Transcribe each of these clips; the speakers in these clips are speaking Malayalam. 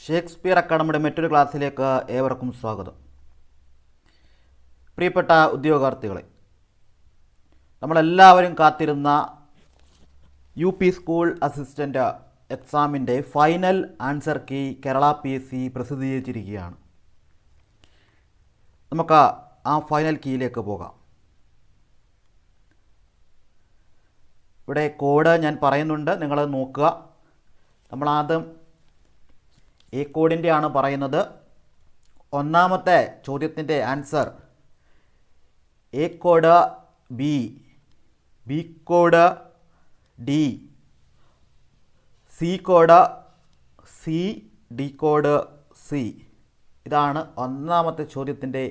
ഷേക്സ്പിയർ അക്കാഡമിയുടെ മറ്റൊരു ക്ലാസ്സിലേക്ക് ഏവർക്കും സ്വാഗതം. പ്രിയപ്പെട്ട ഉദ്യോഗാർത്ഥികളെ, നമ്മളെല്ലാവരും കാത്തിരുന്ന UP സ്കൂൾ അസിസ്റ്റൻ്റ് എക്സാമിൻ്റെ final answer key Kerala PSC പ്രസിദ്ധീകരിച്ചിരിക്കുകയാണ്. നമുക്ക് ആ ഫൈനൽ കീയിലേക്ക് പോകാം. ഇവിടെ കോഡ് ഞാൻ പറയുന്നുണ്ട്, നിങ്ങൾ നോക്കുക. നമ്മളാദ്യം എ കോഡിൻ്റെ ആണ് പറയുന്നത്. ഒന്നാമത്തെ ചോദ്യത്തിൻ്റെ answer A code B, B code D, C code C, D code C. ഇതാണ് ഒന്നാമത്തെ ചോദ്യത്തിൻ്റെ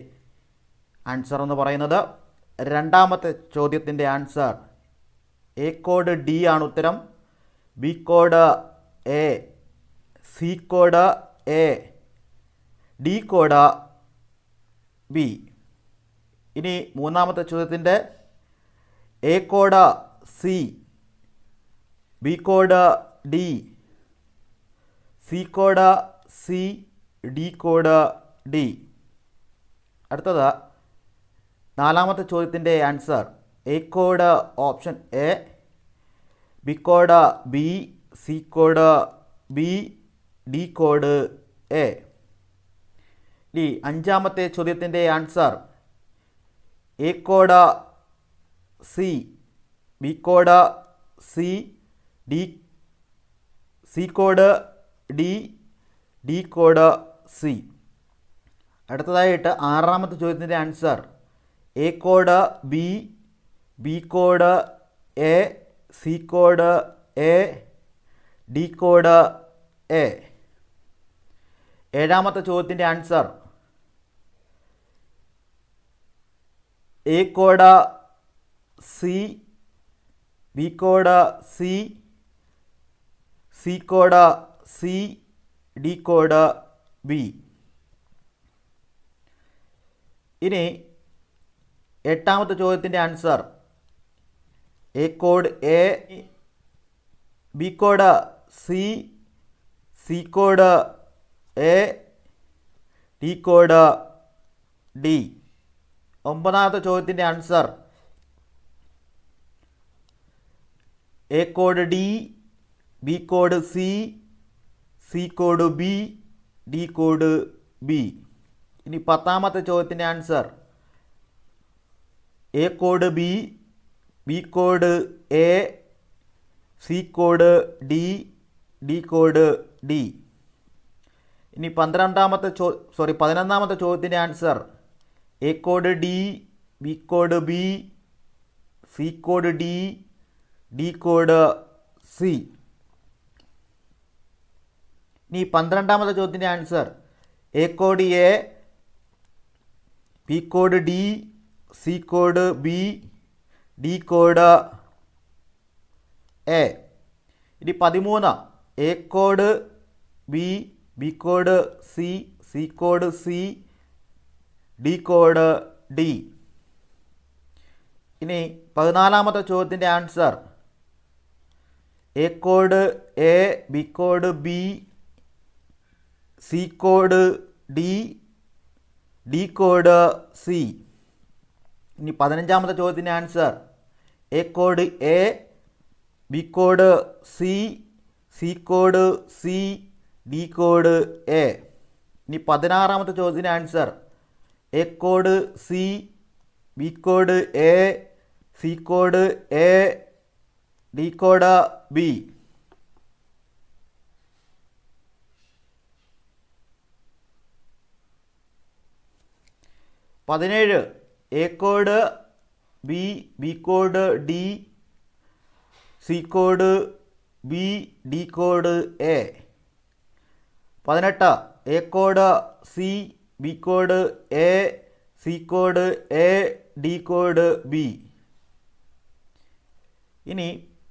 ആൻസർ എന്ന് പറയുന്നത്. രണ്ടാമത്തെ ചോദ്യത്തിൻ്റെ ആൻസർ എ കോഡ് ഡി ആണ് ഉത്തരം. B code A, C code A, D code B. ഇനി മൂന്നാമത്തെ ചോദ്യത്തിൻ്റെ A code C, B code D, C code C, D code D. അടുത്തത് നാലാമത്തെ ചോദ്യത്തിൻ്റെ answer A code option A, B code B, C code B, D code A. ഇനി അഞ്ചാമത്തെ ചോദ്യത്തിൻ്റെ answer A code C, B code C, D, C code D, D code C. അടുത്തതായിട്ട് ആറാമത്തെ ചോദ്യത്തിൻ്റെ answer A code B, B code A, C code A, D code A. ഏഴാമത്തെ ചോദ്യത്തിൻ്റെ answer A code C, B code C, C code C, D code B. ഇനി എട്ടാമത്തെ ചോദ്യത്തിൻ്റെ answer A code A, B code C, C code A, D code D. ഒമ്പതാമത്തെ ചോദ്യത്തിൻ്റെ answer A code D, B code C, C code B, D code B. ഇനി പത്താമത്തെ ചോദ്യത്തിൻ്റെ answer A code B, B code A, C code D, D code D. ഇനി പതിനൊന്നാമത്തെ ചോദ്യത്തിൻ്റെ answer A code D, B code B, C code D, D code C. ഇനി 12ാമത്തെ ചോദ്യത്തിൻ്റെ answer A code A, B code D, C code B, D code A. ഇനി 13 A code B, B code C, C code C, D code D. ഇനി 14ാമത്തെ ചോദ്യത്തിൻ്റെ answer A code A, B code B, C code D, D code C. ഇനി 15ാമത്തെ ചോദ്യത്തിൻ്റെ answer A code A, B code C, C code C, D code A. ഇനി 16ാമത്തെ ചോദ്യത്തിൻ്റെ answer A code C, B code A, C code A, D code B. 17 A code B, B code D, C code B, D code A. 18 A code C, B code A, C code A, D code B. ഇനി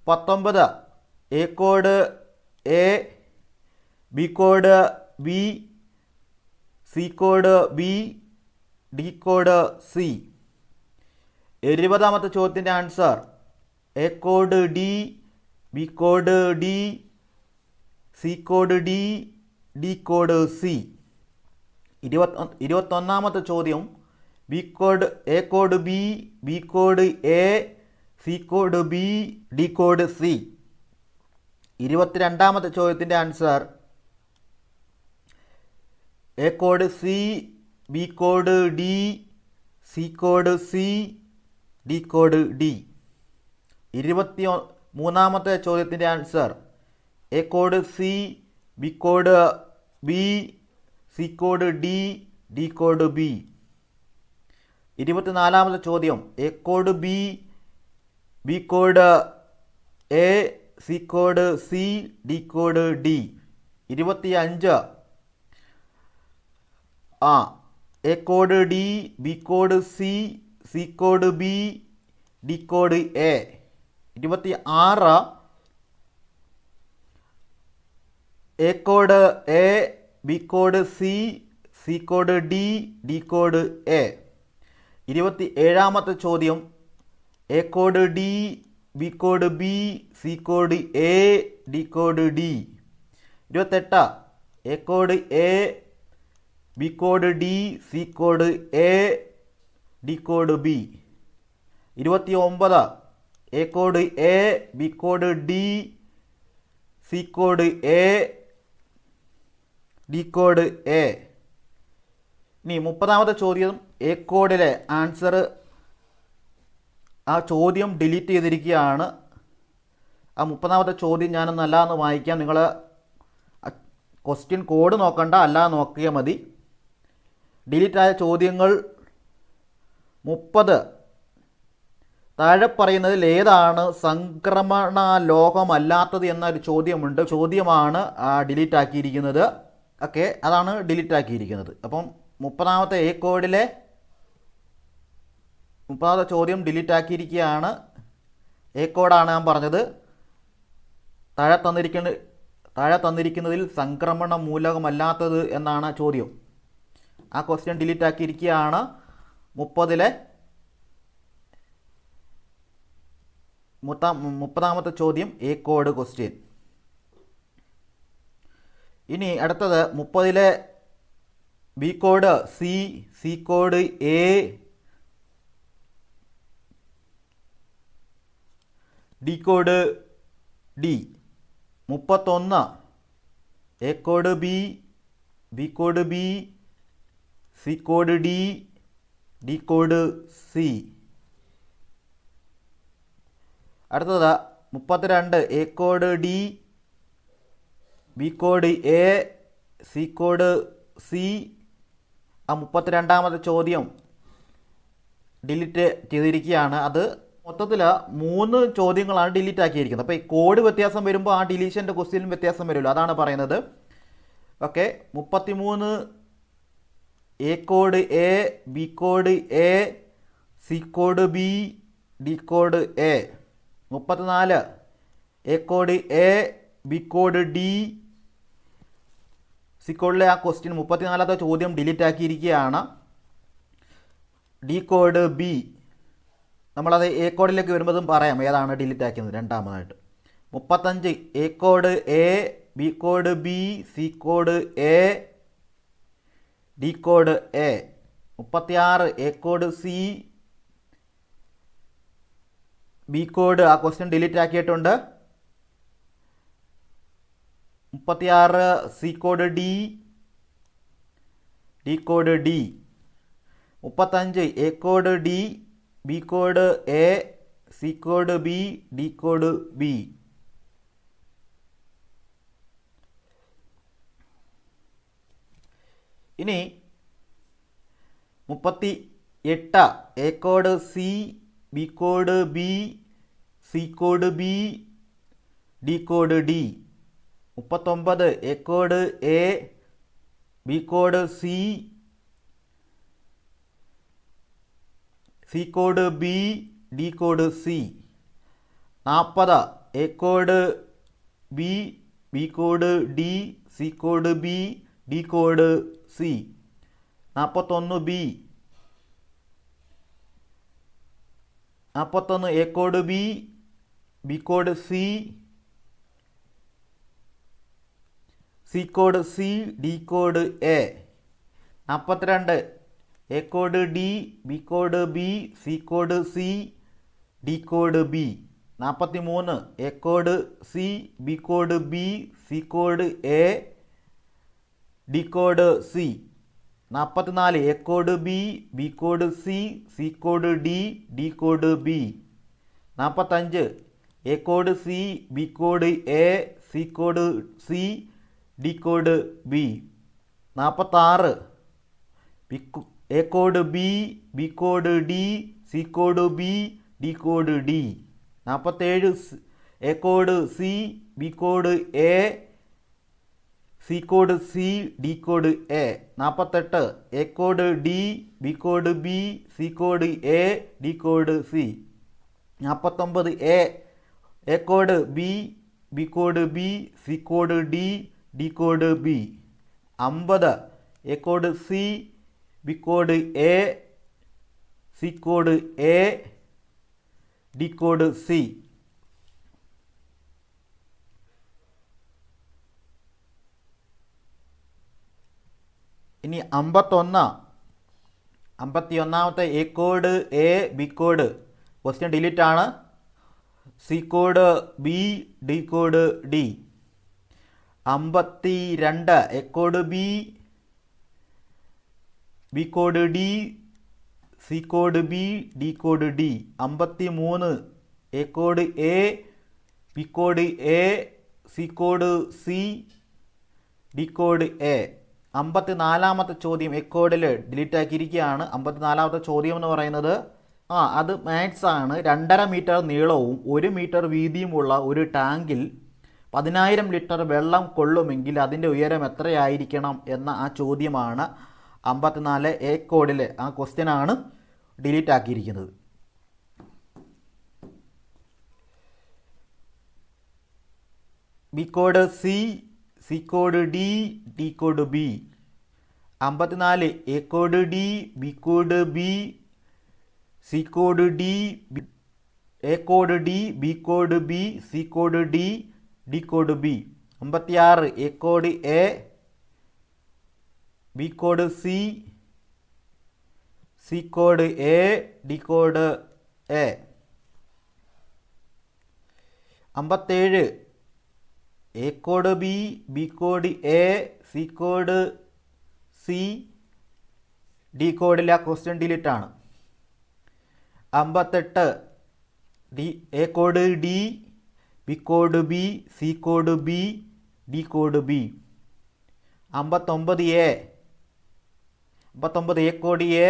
19 A code A, B code B, C code B, D code C. 20ാമത്തെ ചോദ്യത്തിൻ്റെ answer A code D, B code D, C code D, D code C. 21ാമത്തെ ചോദ്യം B code, A code B, B code A, C code B, D code C. 22ാമത്തെ ചോദ്യത്തിൻ്റെ answer A code C, B code D, C code C, D code D. 23ാമത്തെ ചോദ്യത്തിൻ്റെ answer A code C, B code B, C code D, D code B. 24ാമത്തെ ചോദ്യം A code B, B code A, C code C, D code D. 25 A code D, B code C, C code B, D code A. 26 A code A, B code C, C code D, D code A. 27ാമത്തെ ചോദ്യം A code D, B code B, C code A, D code D. 28 A code A, B code D, C code A, D code B. 29 A code A, B code D, C code A, D code A. ഇനി 30ാമത്തെ ചോദ്യം എ കോഡിലെ ആൻസർ, ആ ചോദ്യം ഡിലീറ്റ് ചെയ്തിരിക്കുകയാണ്. ആ 30ാമത്തെ ചോദ്യം ഞാനൊന്ന് അല്ലാന്ന് വായിക്കാം. നിങ്ങൾ ക്വസ്റ്റ്യൻ കോഡ് നോക്കണ്ട, അല്ലാതെ നോക്കിയാൽ മതി. ഡിലീറ്റായ ചോദ്യങ്ങൾ 30. താഴെ പറയുന്നതിൽ ഏതാണ് സംക്രമണ ലോഹമല്ലാത്തത് എന്നൊരു ചോദ്യമുണ്ട്. ചോദ്യമാണ് ഡിലീറ്റ് ആക്കിയിരിക്കുന്നത്. ഓക്കെ, അതാണ് ഡിലീറ്റ് ആക്കിയിരിക്കുന്നത്. അപ്പം 30ാമത്തെ എ കോഡിലെ 30ാമത്തെ ചോദ്യം ഡിലീറ്റ് ആക്കിയിരിക്കുകയാണ്. എ കോഡാണ് ഞാൻ പറഞ്ഞത്. താഴെ തന്നിരിക്കുന്നതിൽ സംക്രമണ മൂലകമല്ലാത്തത് എന്നാണ് ചോദ്യം. ആ ക്വസ്റ്റ്യൻ ഡിലീറ്റ് ആക്കിയിരിക്കുകയാണ്. 30ാമത്തെ ചോദ്യം എ കോഡ് ക്വസ്റ്റ്യൻ. ഇനി അടുത്തത് 30ലെ B code C, C code A, D code D. 31 A code B, B code B, C code D, D code C. അടുത്തത് 32 A code D, B code A, C code C. ആ 32ാമത്തെ ചോദ്യം ഡിലീറ്റ് ചെയ്തിരിക്കുകയാണ്. അത് മൊത്തത്തിൽ 3 ചോദ്യങ്ങളാണ് ഡിലീറ്റ് ആക്കിയിരിക്കുന്നത്. അപ്പോൾ ഈ കോഡ് വ്യത്യാസം വരുമ്പോൾ ആ ഡിലീഷൻ്റെ ക്വസ്റ്റ്യനും വ്യത്യാസം വരുമല്ലോ, അതാണ് പറയുന്നത്. Okay, 33 A code A, B code A, C code B, D code A. 34 A code A, B code D, C കോഡിലെ ആ ക്വസ്റ്റ്യൻ 34ാമത്തെ ചോദ്യം ഡിലീറ്റ് ആക്കിയിരിക്കുകയാണ്. ഡി കോഡ് ബി, നമ്മളത് എ കോഡിലേക്ക് വരുമ്പോഴും പറയാം ഏതാണ് ഡിലീറ്റ് ആക്കുന്നത് രണ്ടാമതായിട്ട്. 35 A code A, B code B, C code A, D code A. 36 A code C, B code ആ ക്വസ്റ്റ്യൻ ഡിലീറ്റ് ആക്കിയിട്ടുണ്ട്. 36 C code D, D code D. 35 A code D, B code A, C code B, D code B. ഇനി 38 A code C, B code B, C code B, D code D. 39 A code A, B code C, C code B, D code C. 40 A code B, B code D, C code B, D code C. 41 B. 41 A code B, B code C, C code C, D code A. 42 A code D, B code B, C code C, D code B. 43 A code C, B code B, C code A, D code C. 44 A code B, B code C, C code D, D code B. 45 A code C, B code A, C code C, D code B. 46 A code B, B code D, C code B, D code D. 47 A code C, B code A, C code C, D code A. 48 A code D, B code B, C code A, D code C. 49 A code B, B code B, C code D, D code B. 50 A code C, B code A, C code A, D code C. ഇനി 51 A code A, B code question delete ആണ്. C code B, D code D. 52 A code B, B code D, C code B, D code D. 53 A code A, B code A, C code C, D code A. 54 ചോദ്യം എ കോഡിൽ ഡിലീറ്റ് ആക്കിയിരിക്കുകയാണ്. 54 ചോദ്യം എന്ന് പറയുന്നത് അത് മാത്സ് ആണ്. 2.5 മീറ്റർ നീളവും 1 മീറ്റർ വീതിയുമുള്ള ഒരു ടാങ്കിൽ 10,000 ലിറ്റർ വെള്ളം കൊള്ളുമെങ്കിൽ അതിൻ്റെ ഉയരം എത്രയായിരിക്കണം എന്ന ആ ചോദ്യമാണ് 54 എ കോഡിലെ ആ ക്വസ്റ്റ്യനാണ് ഡിലീറ്റ് ആക്കിയിരിക്കുന്നത്. B code C, C code D, D code B. 54 A code D, B code B, C code D, A code D, B code B, C code D, D code B. 56 A code A, B code C, C code A, D code A. 57 A code B, B code A, C code C, D കോഡിലെ ക്വസ്റ്റ്യൻ ഡിലീറ്റ് ആണ്. 58 A code D, B code B, C code B, D code B. 59 A code A,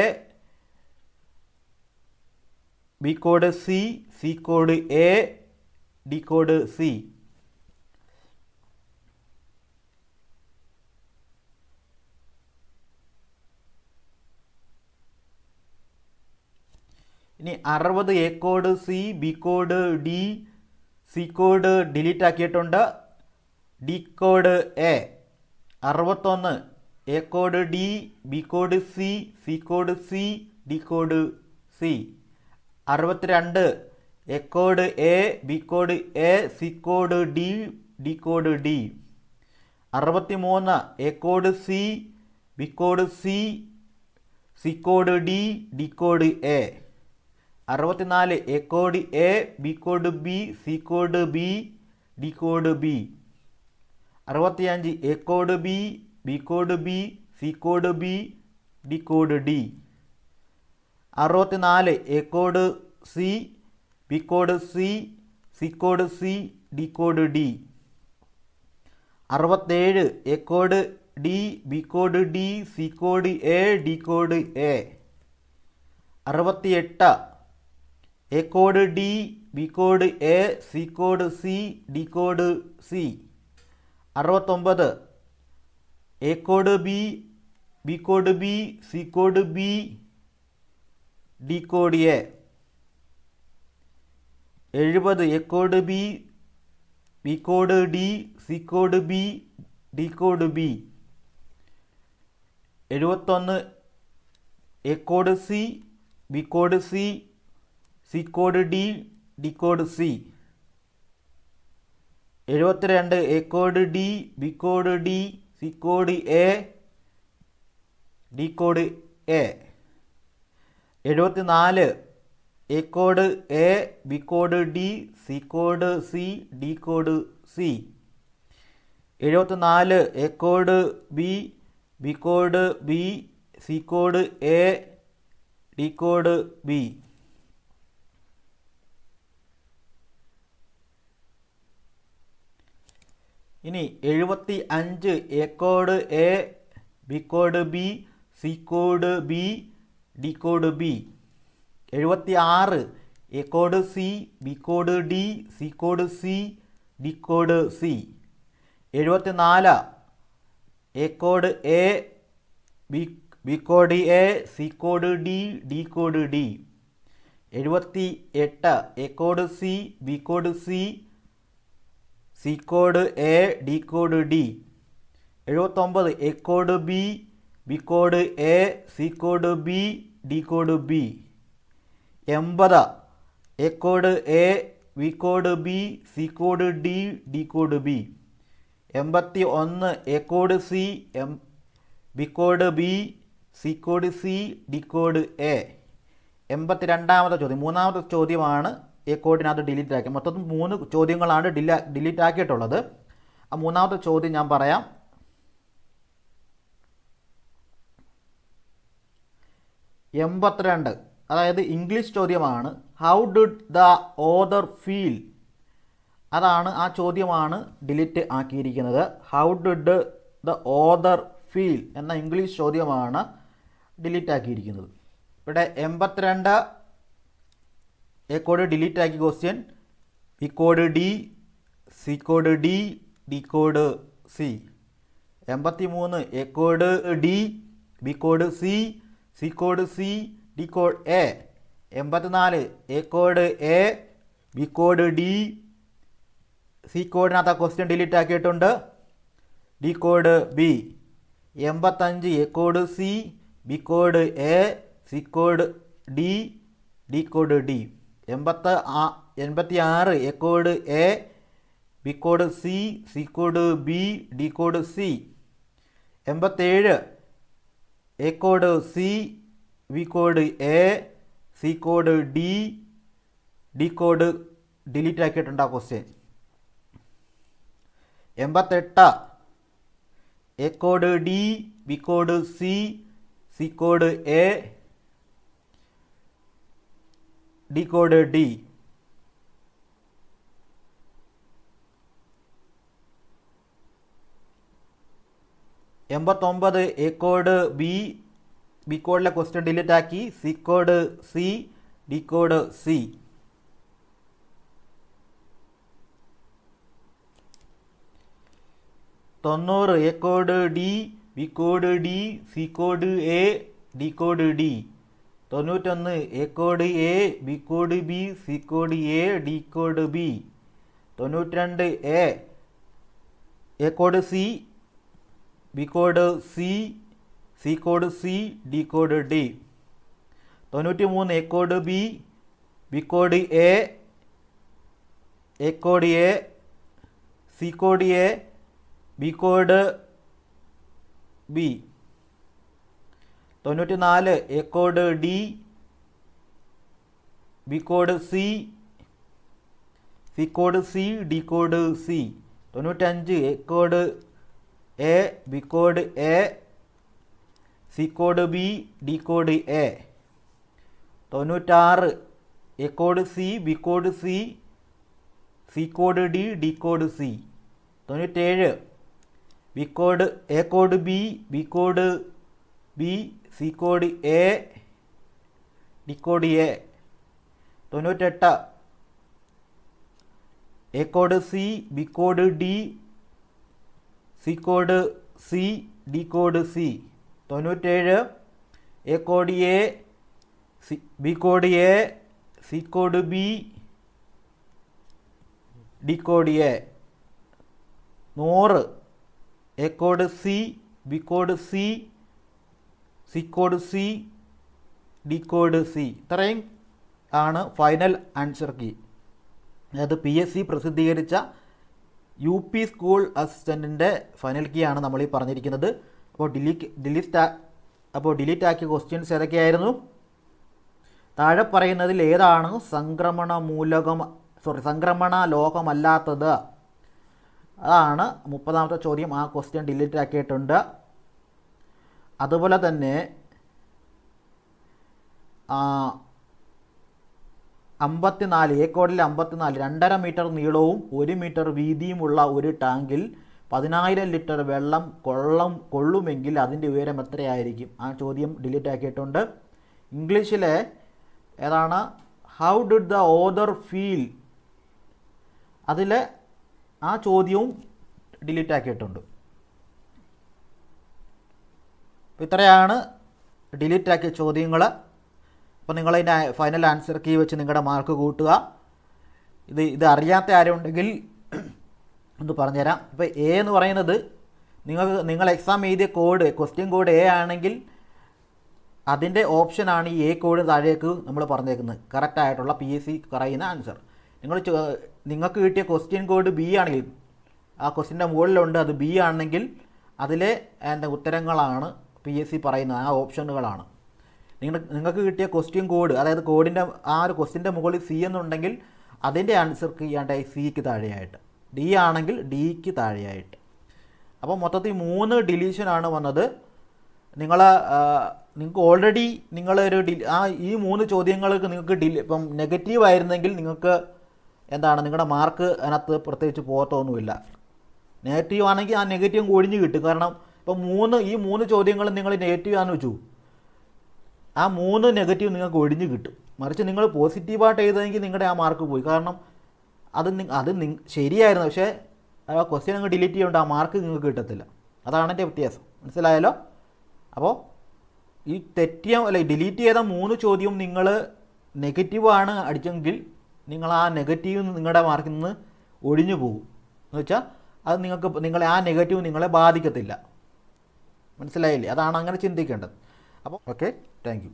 B code C, C code A, D code C. ഇനി 60 A code C, B code D, C code delete ആക്കിയിട്ടുണ്ട്. D code A. 61 A code D, B code C, C code C, D code C. 62 A code A, B code A, C code D, D code D. 63 A code C, B code C, C code D, D code A. 64 A code A, B code B, C code B, D code B. 65 A code B, B code B, C code B, D code D. 64 A code C, B code C, C code C, D code D. 67 A code D, B code D, C code A, D code A. 68 A code D, B code A, C code C, D code C. 69 A code B, B code B, C code B, D code A. 70 A code B, B code D, C code B, D code B. 71 A code C, B code C, C code D, D code C. 72 A code D, B code D, C code A, D code A. 74 A code A, B code D, C code C, D code C. 74 A code B, B code B, C code A, D code B. ഇനി 75 A code A, B code B, C code B, D code B. 76 A code C, B code D, C code C, D code C. 74 A code A, B code A, C code D, D code D. 78 A code C, B code C, C code A, D code D. 79 A code B, B code A, C code B, D code B. 80 A code A, B code B, C code D, D code B. 81 A code C, B code B, C code C, D code A. 82ാമത്തെ ചോദ്യം, മൂന്നാമത്തെ ചോദ്യമാണ് എ കോഡിനകത്ത് ഡിലീറ്റ് ആക്കി. മൊത്തം 3 ചോദ്യങ്ങളാണ് ഡിലീറ്റ് ആക്കിയിട്ടുള്ളത്. ആ മൂന്നാമത്തെ ചോദ്യം ഞാൻ പറയാം. 82, അതായത് ഇംഗ്ലീഷ് ചോദ്യമാണ്. How did the author feel? അതാണ് ആ ചോദ്യമാണ് ഡിലീറ്റ് ആക്കിയിരിക്കുന്നത്. How did the author feel എന്ന ഇംഗ്ലീഷ് ചോദ്യമാണ് ഡിലീറ്റ് ആക്കിയിരിക്കുന്നത്. ഇവിടെ 82 എ കോഡ് ഡിലീറ്റ് ആക്കിയ question, B code D, C code D, D code C. 83 A code D, B code C, C code C, D code A. 84 A code A, B code D, C കോഡിനകത്ത് ആ ക്വസ്റ്റ്യൻ ഡിലീറ്റ് ആക്കിയിട്ടുണ്ട്, D code B. 85 A code C, B code A, C code D, D code D. 86 A code A, B code C, C code B, D code C. 87 A code C, B code A, C code D, D code delete ആക്കിയിട്ടുണ്ട് ആ question. 88 A code D, B code C, C code A, D code D. 89 A code B, B കോഡിലെ ക്വസ്റ്റ്യൻ ഡിലീറ്റ് ആക്കി, C code C, D code C. 90 A code D, B code D, C code A, D code D. 91 A code A, B code B, C code A, D code B. 92 A code C, B code C, C code C, D code D. 93 A code B, B code A, code A, C code A, B code B. 94 A code D, B code C, C code C, D code C. 95 A code A, B code A, C code B, D code A. 96 A code C, B code C, C code D, D code C. 97 B code A code B, B code B, C code A, D code A. 98 A code C, B code D, C code C, D code C. 97 A code A, B code A, C code B, D code A. 100 A code C, B code C, C code C, D code C. ഇത്രയും ആണ് ഫൈനൽ ആൻസർ കീ. അതായത് PSC പ്രസിദ്ധീകരിച്ച UP സ്കൂൾ അസിസ്റ്റൻറ്റിൻ്റെ ഫൈനൽ കീ ആണ് നമ്മൾ ഈ പറഞ്ഞിരിക്കുന്നത്. അപ്പോൾ ഡിലീറ്റ് ആക്കിയ ക്വസ്റ്റ്യൻസ് ഏതൊക്കെയായിരുന്നു? താഴെ പറയുന്നതിൽ ഏതാണ് സംക്രമണ ലോഹമല്ലാത്തത്? അതാണ് 30ാമത്തെ ചോദ്യം. ആ ക്വസ്റ്റ്യൻ ഡിലീറ്റ് ആക്കിയിട്ടുണ്ട്. അതുപോലെ തന്നെ 54 എ കോഡിൽ 54 2.5 മീറ്റർ നീളവും 1 മീറ്റർ വീതിയുമുള്ള ഒരു ടാങ്കിൽ 10,000 ലിറ്റർ വെള്ളം കൊള്ളുമെങ്കിൽ അതിൻ്റെ ഉയരം എത്രയായിരിക്കും? ആ ചോദ്യം ഡിലീറ്റ് ആക്കിയിട്ടുണ്ട്. ഇംഗ്ലീഷിലെ ഏതാണ്? How did the author feel? അതിലെ ആ ചോദ്യവും ഡിലീറ്റ് ആക്കിയിട്ടുണ്ട്. അപ്പോൾ ഇത്രയാണ് ഡിലീറ്റ് ആക്കിയ ചോദ്യങ്ങൾ. അപ്പോൾ നിങ്ങളതിൻ്റെ ഫൈനൽ ആൻസർ കീ വെച്ച് നിങ്ങളുടെ മാർക്ക് കൂട്ടുക. ഇത് അറിയാത്ത ആരും ഉണ്ടെങ്കിൽ ഒന്ന് പറഞ്ഞുതരാം. ഇപ്പോൾ എ എന്ന് പറയുന്നത് നിങ്ങൾ എക്സാം എഴുതിയ ക്വസ്റ്റ്യൻ കോഡ് എ ആണെങ്കിൽ അതിൻ്റെ ഓപ്ഷനാണ് ഈ എ കോഡ് താഴേക്ക് നമ്മൾ പറഞ്ഞേക്കുന്നത്. കറക്റ്റായിട്ടുള്ള PSC പറയുന്ന ആൻസർ. നിങ്ങൾക്ക് കിട്ടിയ ക്വസ്റ്റ്യൻ കോഡ് ബി ആണെങ്കിൽ ആ ക്വസ്റ്റ്യൻ്റെ മുകളിലുണ്ട്, അത് ബി ആണെങ്കിൽ അതിലെ ഉത്തരങ്ങളാണ് PSC പറയുന്നത്, ആ ഓപ്ഷനുകളാണ്. നിങ്ങൾക്ക് കിട്ടിയ ക്വസ്റ്റ്യൻ കോഡ്, അതായത് കോഡിൻ്റെ ആ ഒരു ക്വസ്റ്റ്യൻ്റെ മുകളിൽ സി എന്നുണ്ടെങ്കിൽ അതിൻ്റെ ആൻസർ ചെയ്യാണ്ട് സിക്ക് താഴെയായിട്ട്, ഡി ആണെങ്കിൽ ഡിക്ക് താഴെയായിട്ട്. അപ്പോൾ മൊത്തത്തിൽ 3 ഡിലീഷനാണ് വന്നത്. നിങ്ങൾക്ക് ഓൾറെഡി ഈ 3 ചോദ്യങ്ങൾക്ക് നിങ്ങൾക്ക് ഇപ്പം നെഗറ്റീവ് ആയിരുന്നെങ്കിൽ നിങ്ങൾക്ക് നിങ്ങളുടെ മാർക്ക് അതിനകത്ത് പ്രത്യേകിച്ച് പോകത്തൊന്നുമില്ല. നെഗറ്റീവ് ആണെങ്കിൽ ആ നെഗറ്റീവ് ഒഴിഞ്ഞ് കിട്ടും. കാരണം ഇപ്പം ഈ 3 ചോദ്യങ്ങളും നിങ്ങൾ നെഗറ്റീവ് ആണെന്ന് വെച്ചു, ആ 3 നെഗറ്റീവ് നിങ്ങൾക്ക് ഒഴിഞ്ഞ് കിട്ടും. മറിച്ച് നിങ്ങൾ പോസിറ്റീവായിട്ട് എഴുതുമെങ്കിൽ നിങ്ങളുടെ ആ മാർക്ക് പോയി. കാരണം അത് ശരിയായിരുന്നു, പക്ഷേ ആ ക്വസ്റ്റ്യൻ അങ്ങ് ഡിലീറ്റ് ചെയ്യുകൊണ്ട് ആ മാർക്ക് നിങ്ങൾക്ക് കിട്ടത്തില്ല. അതാണ് എൻ്റെ വ്യത്യാസം. മനസ്സിലായല്ലോ? അപ്പോൾ ഈ ഡിലീറ്റ് ചെയ്ത 3 ചോദ്യവും നിങ്ങൾ നെഗറ്റീവാണ് അടിച്ചെങ്കിൽ നിങ്ങൾ ആ നെഗറ്റീവ് നിങ്ങളുടെ മാർക്കിൽ നിന്ന് ഒഴിഞ്ഞു പോകും. എന്ന് വെച്ചാൽ അത് നിങ്ങളെ ആ നെഗറ്റീവ് നിങ്ങളെ ബാധിക്കത്തില്ല. മനസ്സിലായില്ലേ? അതാണ് അങ്ങനെ ചിന്തിക്കേണ്ടത്. അപ്പോൾ ഓക്കെ, താങ്ക് യു.